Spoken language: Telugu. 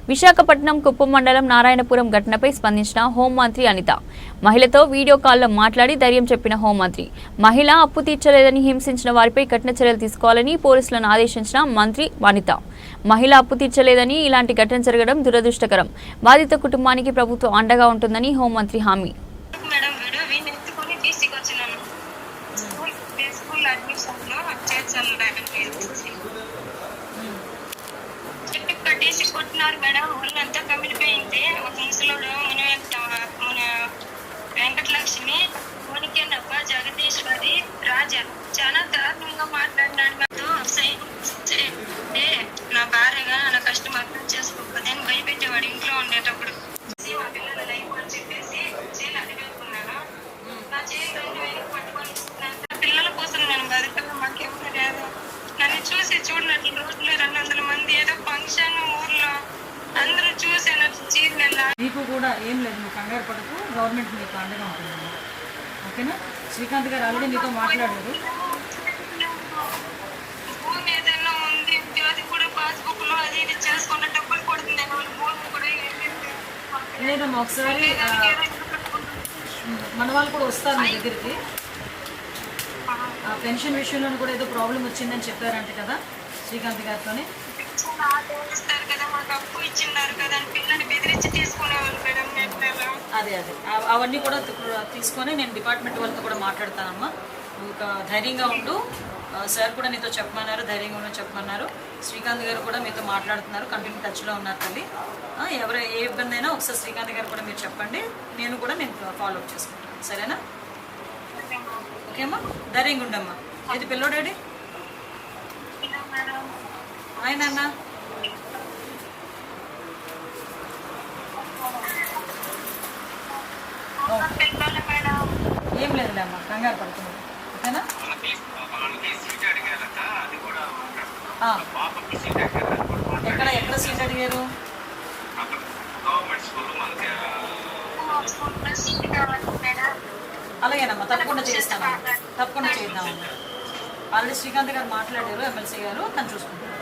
విశాఖపట్నం కుప్పం మండలం నారాయణపురం ఘటనపై స్పందించిన హోంమంత్రి అనిత. మహిళతో వీడియో కాల్లో మాట్లాడి ధైర్యం చెప్పిన హోంమంత్రి, మహిళ అప్పు తీర్చలేదని హింసించిన వారిపై కఠిన చర్యలు తీసుకోవాలని పోలీసులను ఆదేశించిన మంత్రి అనిత. మహిళ అప్పు తీర్చలేదని ఇలాంటి ఘటన జరగడం దురదృష్టకరం. బాధిత కుటుంబానికి ప్రభుత్వం అండగా ఉంటుందని హోంమంత్రి హామీ. కట్టేసి కొట్టినారు మేడం. వాళ్ళంతా కమిలిపోయింటే ఒక ముసలోడు మన వెంకటలక్ష్మి, మునికెన్నప్ప, జగదీశ్వరి, రాజా చాలా దారుణంగా మాట్లాడినాడు. నా భార్యగా నా కష్టం అర్థం చేసుకోకపోతే నేను భయపెట్టేవాడు ఇంట్లో ఉండేటప్పుడు. మా పిల్లల లైఫ్ అని చెప్పేసి చేయాలి అడిగేసుకున్నాను. నా చేయి 2000 పట్టుకొని పిల్లల కోసం నేను బతకడం మాకెవరు లేదు. నన్ను చూసి చూడనట్లు రోజులో 200 మంది ఏదో ఫంక్షన్ ఊర్లో అందరూ చూసాను. నీకు కూడా ఏం లేదు, నువ్వు కంగారు పడకు, గవర్నమెంట్ నీకు అండగా ఉంటుంది. ఓకేనా? శ్రీకాంత్ గారు ఆల్రెడీ నీతో మాట్లాడారు. భూమి ఏదైనా ఉంది, అది కూడా పాస్బుక్ లో అది ఇది చేసుకున్న డబ్బులు కొడుతుంది. భూమి కూడా లేదమ్మా, ఒకసారి మన వాళ్ళు కూడా వస్తారు మీ దగ్గరికి. పెన్షన్ విషయంలో కూడా ఏదో ప్రాబ్లం వచ్చిందని చెప్పారంటే కదా శ్రీకాంత్ గారితోనే. అదే అవన్నీ కూడా తీసుకొని నేను డిపార్ట్మెంట్ వాళ్ళతో కూడా మాట్లాడతానమ్మా. నువ్వు ధైర్యంగా ఉండు. సార్ కూడా నీతో చెప్పమన్నారు, ధైర్యంగా ఉండని చెప్పమన్నారు. శ్రీకాంత్ గారు కూడా మీతో మాట్లాడుతున్నారు, కంటిన్యూ టచ్లో ఉన్నారు తల్లి. ఎవరు ఏ ఇబ్బంది అయినా ఒకసారి శ్రీకాంత్ గారు కూడా మీరు చెప్పండి, నేను ఫాలోఅప్ చేసుకుంటాను. సరేనా? ఓకే అమ్మా, ధైర్యంగా ఉండమ్మా. ఏది పిల్లోడాడి ఆయన అన్న ఏం లేదులే అమ్మా, కంగారు పడుతున్నాడు. ఓకేనా? ఎక్కడ సీట్ అడిగారు? అలాగేనమ్మా, తప్పకుండా చేస్తాను, తప్పకుండా చేద్దామమ్మా. ఆల్రెడీ శ్రీకాంత్ గారు మాట్లాడారు, ఎమ్మెల్సీ గారు, తను చూసుకుంటారు.